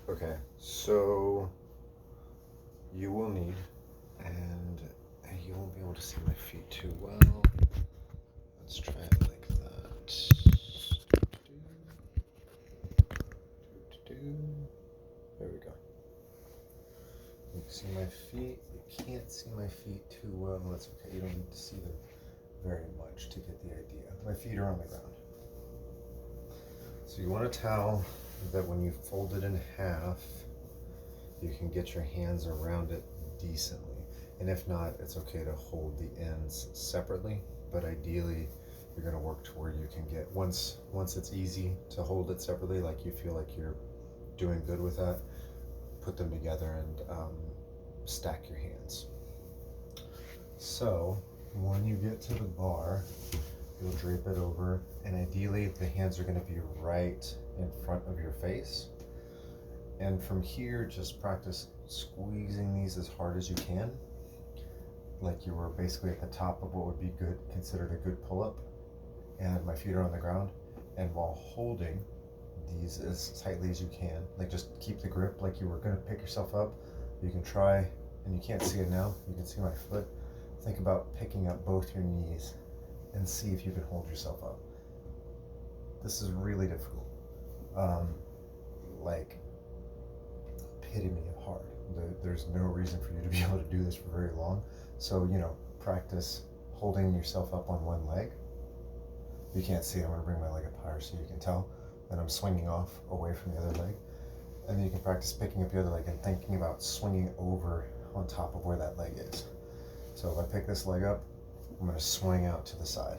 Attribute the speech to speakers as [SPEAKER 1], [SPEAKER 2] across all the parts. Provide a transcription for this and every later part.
[SPEAKER 1] Okay, so you will need, and you won't be able to see my feet too well. Let's try it like that. There we go. You can see my feet. You can't see my feet too well. That's okay. You don't need to see them very much to get the idea. My feet are on the ground. So you want a towel that when you fold it in half, you can get your hands around it decently. And if not, it's okay to hold the ends separately, but ideally you're going to work to where you can get, once it's easy to hold it separately, like you feel like you're doing good with that, put them together and stack your hands. So when you get to the bar, you'll drape it over, and ideally the hands are going to be right in front of your face. And from here, just practice squeezing these as hard as you can, like you were basically at the top of what would be considered a good pull-up. And my feet are on the ground, and while holding these as tightly as you can, like just keep the grip like you were going to pick yourself up. You can try, and you can't see it now, you can see my foot. Think about picking up both your knees and see if you can hold yourself up. This is really difficult. Like epitome of hard. There's no reason for you to be able to do this for very long. So, practice holding yourself up on one leg. You can't see it. I'm going to bring my leg up higher so you can tell that I'm swinging off away from the other leg. And then you can practice picking up the other leg and thinking about swinging over on top of where that leg is. So if I pick this leg up, I'm going to swing out to the side.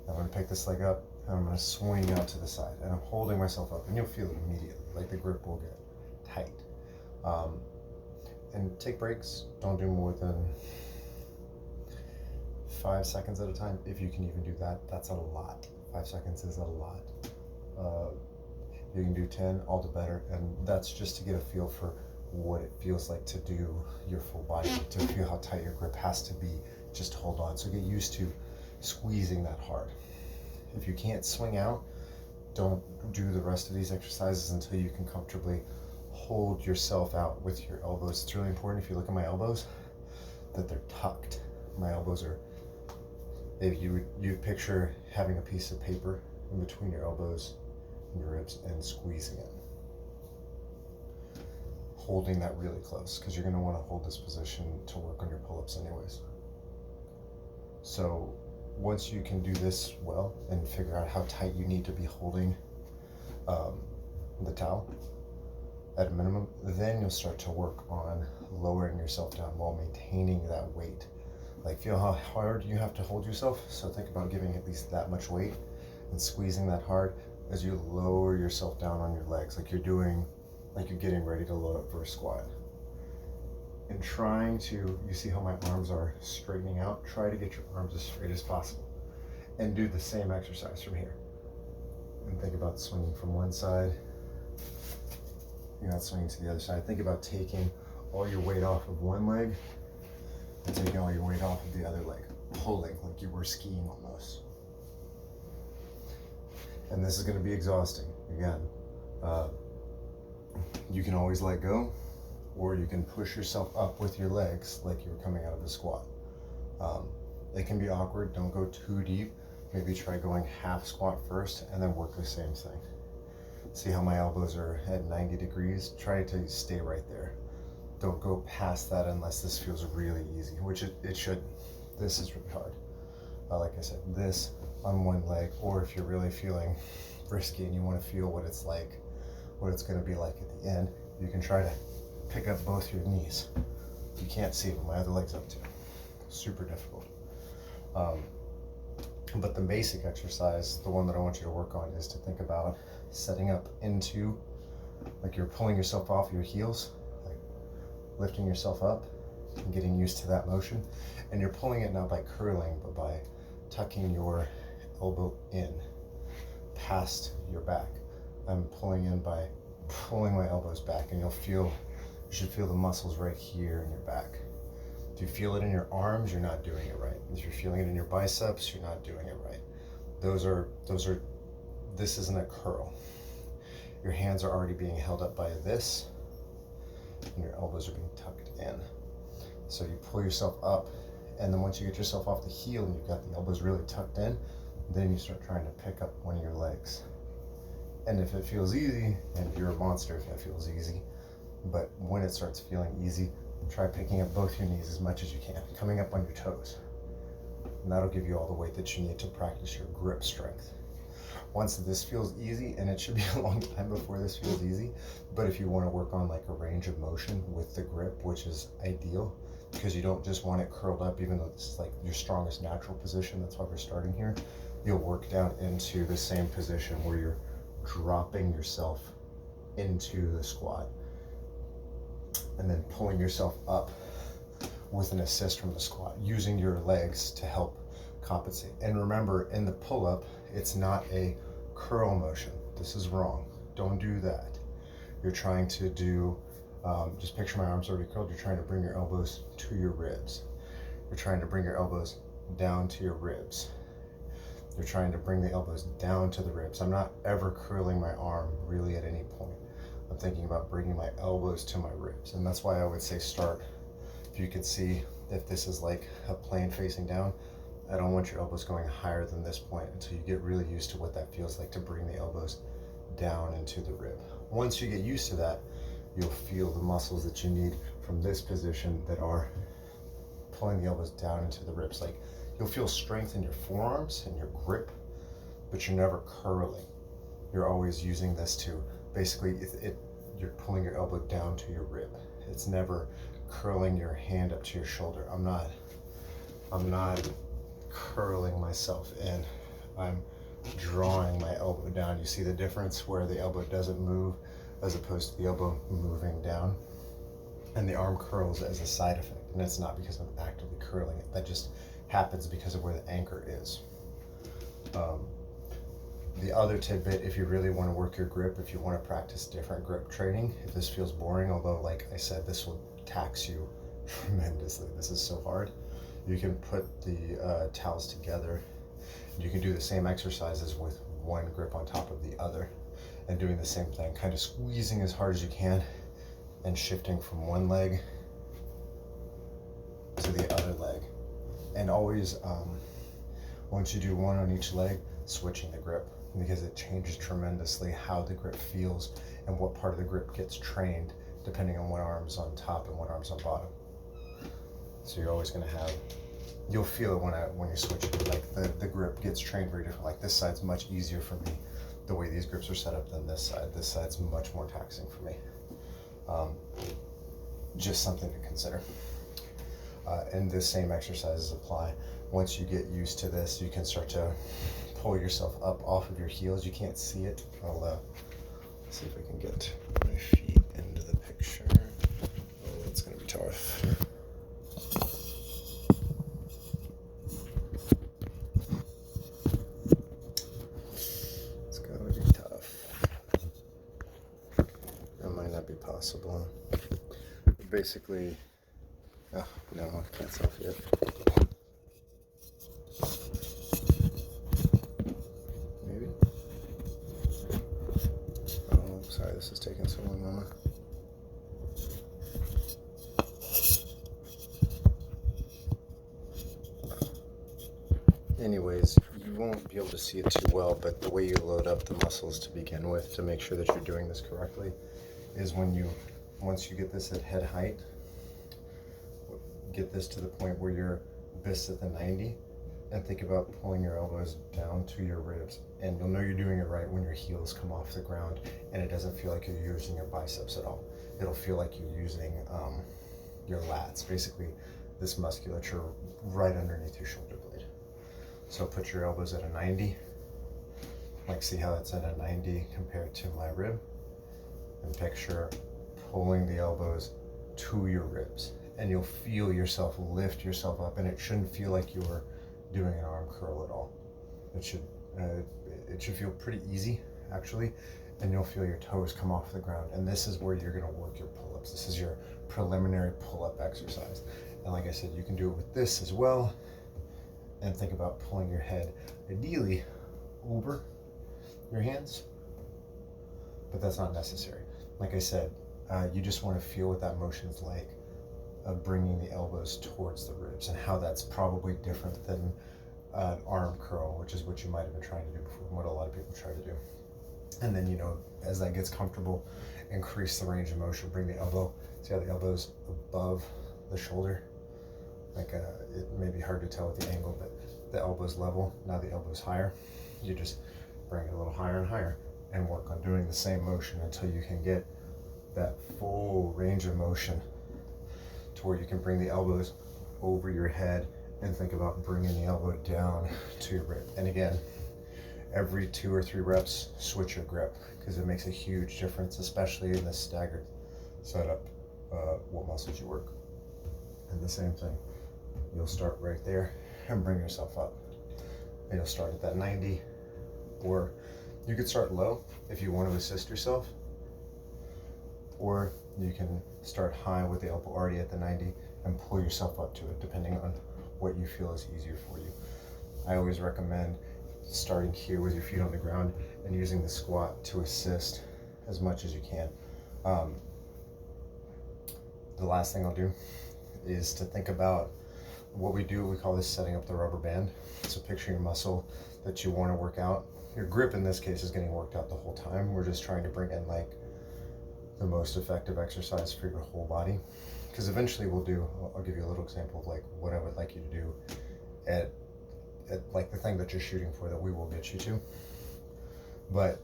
[SPEAKER 1] I'm going to pick this leg up, and I'm going to swing out to the side. And I'm holding myself up, and you'll feel it immediately. Like the grip will get tight. And take breaks. Don't do more than 5 seconds at a time. If you can even do that, that's a lot. 5 seconds is a lot. You can do 10, all the better. And that's just to get a feel for what it feels like to do your full body, to feel how tight your grip has to be just to hold on. So get used to squeezing that hard. If you can't swing out, don't do the rest of these exercises until you can comfortably hold yourself out with your elbows. It's really important, if you look at my elbows, that they're tucked. My elbows are, if you picture having a piece of paper in between your elbows and your ribs and squeezing it. Holding that really close, because you're going to want to hold this position to work on your pull-ups anyways. So once you can do this well and figure out how tight you need to be holding the towel at a minimum, then you'll start to work on lowering yourself down while maintaining that weight. Like, feel how hard you have to hold yourself. So think about giving at least that much weight and squeezing that hard as you lower yourself down on your legs, like you're getting ready to load up for a squat. And trying to, you see how my arms are straightening out? Try to get your arms as straight as possible. And do the same exercise from here. And think about swinging from one side. You're not swinging to the other side. Think about taking all your weight off of one leg and taking all your weight off of the other leg. Pulling like you were skiing almost. And this is going to be exhausting. Again, you can always let go, or you can push yourself up with your legs like you were coming out of the squat. It can be awkward. Don't go too deep. Maybe try going half squat first and then work the same thing. See how my elbows are at 90 degrees? Try to stay right there. Don't go past that unless this feels really easy, which it should. This is really hard. Like I said, this on one leg, or if you're really feeling risky and you want to feel what it's like, what it's going to be like at the end, you can try to pick up both your knees. You can't see it, but my other leg's up too. Super difficult. But the basic exercise, the one that I want you to work on, is to think about setting up into, like you're pulling yourself off your heels, like lifting yourself up and getting used to that motion. And you're pulling it not by curling, but by tucking your elbow in past your back. I'm pulling in by pulling my elbows back, and you should feel the muscles right here in your back. If you feel it in your arms, you're not doing it right. If you're feeling it in your biceps, you're not doing it right. Those are this isn't a curl. Your hands are already being held up by this, and your elbows are being tucked in. So you pull yourself up, and then once you get yourself off the heel and you've got the elbows really tucked in, then you start trying to pick up one of your legs. And if it feels easy, and you're a monster if it feels easy, but when it starts feeling easy, try picking up both your knees as much as you can, coming up on your toes. And that'll give you all the weight that you need to practice your grip strength. Once this feels easy, and it should be a long time before this feels easy, but if you want to work on like a range of motion with the grip, which is ideal, because you don't just want it curled up, even though this is like your strongest natural position, that's why we're starting here. You'll work down into the same position where you're dropping yourself into the squat and then pulling yourself up with an assist from the squat, using your legs to help compensate. And remember, in the pull-up, it's not a curl motion. This is wrong. Don't do that. You're trying to do, just picture my arms already curled. You're trying to bring your elbows to your ribs. You're trying to bring your elbows down to your ribs. You're trying to bring the elbows down to the ribs. I'm not ever curling my arm really at any point. I'm thinking about bringing my elbows to my ribs. And that's why I would say start, if you can see, if this is like a plane facing down, I don't want your elbows going higher than this point until you get really used to what that feels like to bring the elbows down into the rib. Once you get used to that, you'll feel the muscles that you need from this position that are pulling the elbows down into the ribs. Like, you'll feel strength in your forearms and your grip, but you're never curling. You're always using this to basically, you're pulling your elbow down to your rib. It's never curling your hand up to your shoulder. I'm not curling myself in. I'm drawing my elbow down. You see the difference where the elbow doesn't move as opposed to the elbow moving down? And the arm curls as a side effect, and it's not because I'm actively curling it. That just happens because of where the anchor is. The other tidbit, if you really want to work your grip, if you want to practice different grip training, if this feels boring, although like I said, this will tax you tremendously. This is so hard. You can put the towels together. You can do the same exercises with one grip on top of the other and doing the same thing, kind of squeezing as hard as you can and shifting from one leg to the other leg. And always, once you do one on each leg, switching the grip, because it changes tremendously how the grip feels and what part of the grip gets trained depending on what arm's on top and what arm's on bottom. So you're always going to have, you'll feel it when you switch it, like the grip gets trained very different. Like this side's much easier for me, the way these grips are set up, than this side. This side's much more taxing for me. Just something to consider. And the same exercises apply. Once you get used to this, you can start to pull yourself up off of your heels. You can't see it. I'll see if I can get my feet into the picture. Oh, it's gonna be tough. It's gonna be tough. That might not be possible. Basically, oh, no, I can't self yet. Maybe. Oh, sorry, this is taking so long, Mama. Anyways, you won't be able to see it too well, but the way you load up the muscles to begin with to make sure that you're doing this correctly is once you get this at head height, get this to the point where your bist's at the 90, and think about pulling your elbows down to your ribs. And you'll know you're doing it right when your heels come off the ground and it doesn't feel like you're using your biceps at all. It'll feel like you're using your lats, basically this musculature right underneath your shoulder blade. So put your elbows at a 90, like see how it's at a 90 compared to my rib, and picture pulling the elbows to your ribs. And you'll feel yourself lift yourself up, and it shouldn't feel like you're doing an arm curl at all. It should feel pretty easy, actually, and you'll feel your toes come off the ground. And this is where you're gonna work your pull-ups. This is your preliminary pull-up exercise. And like I said, you can do it with this as well, and think about pulling your head, ideally over, your hands, but that's not necessary. Like I said, you just want to feel what that motion is like of bringing the elbows towards the ribs and how that's probably different than an arm curl, which is what you might have been trying to do before, and what a lot of people try to do. And then, as that gets comfortable, increase the range of motion, bring the elbow, see how the elbow's above the shoulder? It may be hard to tell with the angle, but the elbow's level, now the elbow's higher. You just bring it a little higher and higher and work on doing the same motion until you can get that full range of motion to where you can bring the elbows over your head and think about bringing the elbow down to your rib. And again, every 2 or 3 reps, switch your grip, because it makes a huge difference, especially in this staggered setup, what muscles you work. And the same thing, you'll start right there and bring yourself up. And you'll start at that 90, or you could start low if you want to assist yourself, or you can start high with the elbow already at the 90 and pull yourself up to it, depending on what you feel is easier for you. I always recommend starting here with your feet on the ground and using the squat to assist as much as you can. The last thing I'll do is to think about what we do. We call this setting up the rubber band. So picture your muscle that you want to work out. Your grip in this case is getting worked out the whole time. We're just trying to bring in like the most effective exercise for your whole body. Because eventually I'll give you a little example of like what I would like you to do at like the thing that you're shooting for that we will get you to. But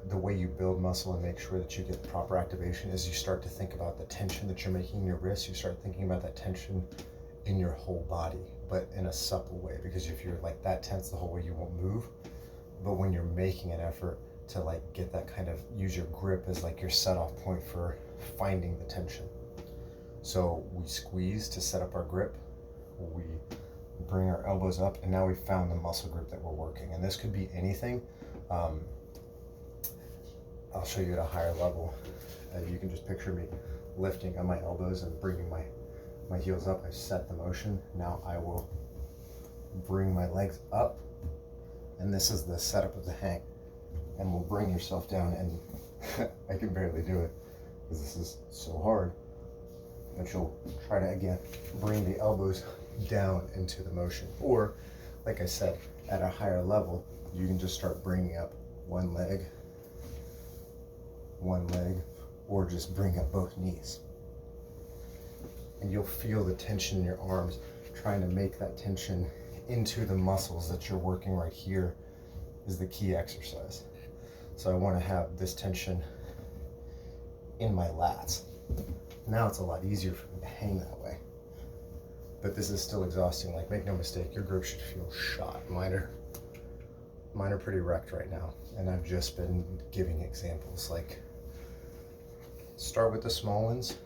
[SPEAKER 1] the way you build muscle and make sure that you get the proper activation is you start to think about the tension that you're making in your wrists. You start thinking about that tension in your whole body, but in a supple way, because if you're like that tense the whole way, you won't move. But when you're making an effort to like get that kind of, use your grip as like your set off point for finding the tension. So we squeeze to set up our grip, we bring our elbows up, and now we've found the muscle group that we're working. And this could be anything. I'll show you at a higher level. You can just picture me lifting on my elbows and bringing my heels up. I've set the motion. Now I will bring my legs up, and this is the setup of the hang. And we'll bring yourself down, and I can barely do it because this is so hard. But you'll try to, again, bring the elbows down into the motion. Or, like I said, at a higher level, you can just start bringing up one leg, or just bring up both knees. And you'll feel the tension in your arms, trying to make that tension into the muscles that you're working right here is the key exercise. So I want to have this tension in my lats. Now it's a lot easier for me to hang that way. But this is still exhausting. Like, make no mistake, your grip should feel shot. Mine are pretty wrecked right now. And I've just been giving examples. Like, start with the small ones,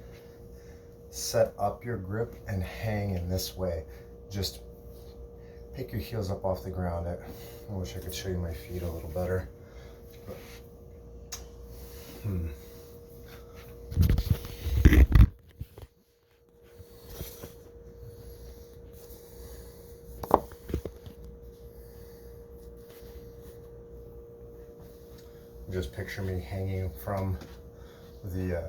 [SPEAKER 1] set up your grip and hang in this way. Just pick your heels up off the ground. I wish I could show you my feet a little better. But, Just picture me hanging from the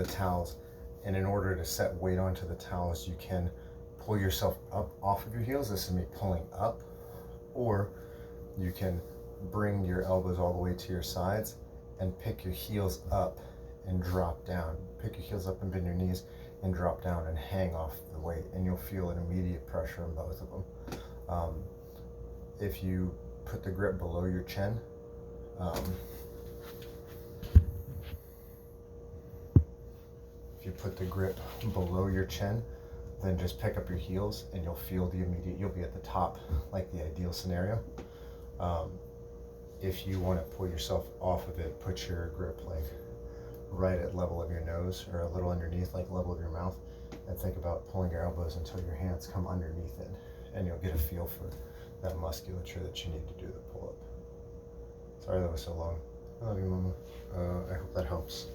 [SPEAKER 1] towels, and in order to set weight onto the towels, you can pull yourself up off of your heels. This is me pulling up, or you can bring your elbows all the way to your sides and pick your heels up and drop down. Pick your heels up and bend your knees and drop down and hang off the weight, and you'll feel an immediate pressure in both of them. If you put the grip below your chin, then just pick up your heels and you'll feel you'll be at the top, like the ideal scenario. If you want to pull yourself off of it, put your grip like right at level of your nose, or a little underneath, like level of your mouth, and think about pulling your elbows until your hands come underneath it, and you'll get a feel for that musculature that you need to do the pull-up. Sorry that was so long. I love you, Mama. I hope that helps.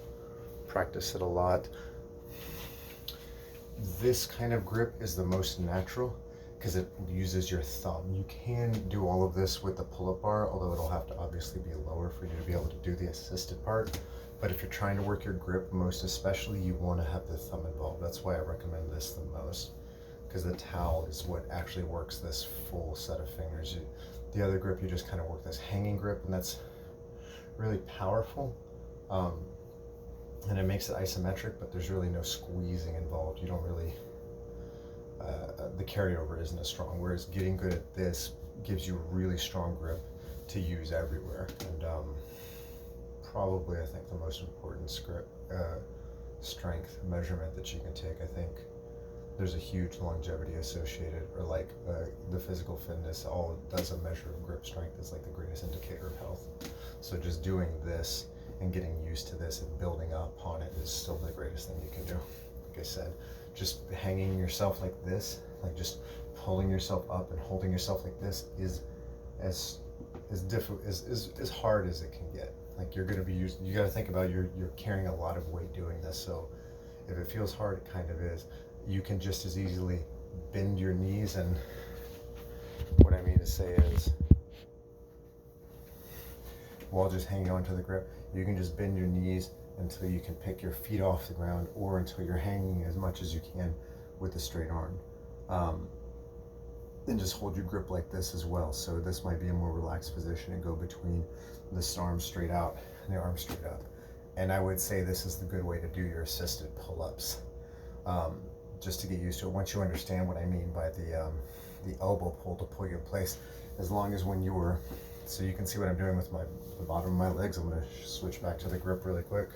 [SPEAKER 1] Practice it a lot. This kind of grip is the most natural. because it uses your thumb. You can do all of this with the pull-up bar, although it'll have to obviously be lower for you to be able to do the assisted part. But if you're trying to work your grip, most especially, you want to have the thumb involved. That's why I recommend this the most, because the towel is what actually works this full set of fingers. The other grip, you just kind of work this hanging grip, and that's really powerful. And it makes it isometric, but there's really no squeezing involved. You don't really, the carryover isn't as strong, whereas getting good at this gives you a really strong grip to use everywhere. And probably, I think, the most important strength measurement that you can take. I think there's a huge longevity associated, or like the physical fitness, all it does a measure of grip strength is like the greatest indicator of health. So just doing this and getting used to this and building up on it is still the greatest thing you can do. Like I said, just hanging yourself like this, like just pulling yourself up and holding yourself like this is as difficult as hard as it can get. Like you're gonna be you got to think about you're carrying a lot of weight doing this. So if it feels hard, it kind of is. You can just as easily bend your knees, and what I mean to say is, while just hanging on to the grip, you can just bend your knees until you can pick your feet off the ground, or until you're hanging as much as you can with a straight arm. Then just hold your grip like this as well. So this might be a more relaxed position and go between this arm straight out and the arm straight up. And I would say this is the good way to do your assisted pull-ups, just to get used to it. Once you understand what I mean by the elbow pull to pull you in place, as long as when you were, so you can see what I'm doing with the bottom of my legs. I'm going to switch back to the grip really quick.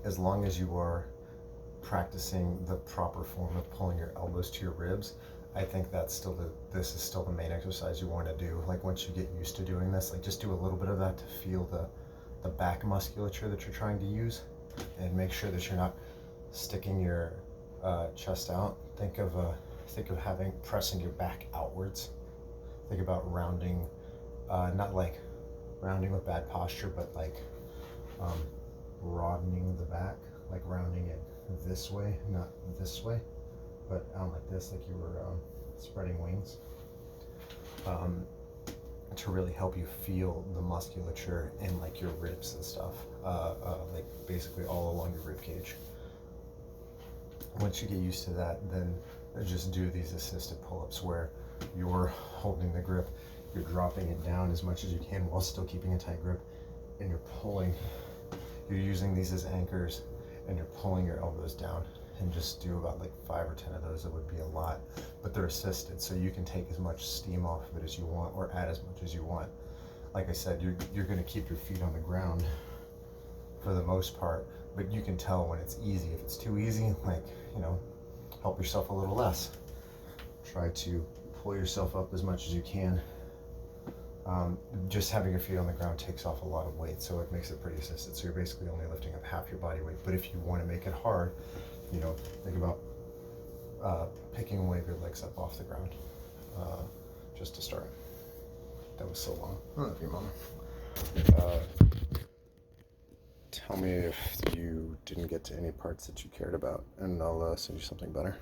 [SPEAKER 1] As long as you are practicing the proper form of pulling your elbows to your ribs, I think that's still this is still the main exercise you want to do. Like once you get used to doing this, like just do a little bit of that to feel the back musculature that you're trying to use, and make sure that you're not sticking your chest out. Think of pressing your back outwards. Think about rounding, not like rounding with bad posture, but like broadening the back, like rounding it this way, not this way, but like this, like you were spreading wings, to really help you feel the musculature in like your ribs and stuff, like basically all along your rib cage. Once you get used to that, then just do these assisted pull-ups where you're holding the grip, you're dropping it down as much as you can while still keeping a tight grip, and you're pulling, you're using these as anchors, and you're pulling your elbows down. And just do about like 5 or 10 of those. It would be a lot, but they're assisted, so you can take as much steam off of it as you want, or add as much as you want. Like I said, you're going to keep your feet on the ground for the most part, but you can tell when it's easy. If it's too easy, like, you know, help yourself a little less. Try to pull yourself up as much as you can. Just having your feet on the ground takes off a lot of weight, so it makes it pretty assisted. So you're basically only lifting up half your body weight. But if you want to make it hard, you know, think about picking one of your legs up off the ground, just to start. That was so long. I love you, Mama. Tell me if you didn't get to any parts that you cared about, and I'll send you something better.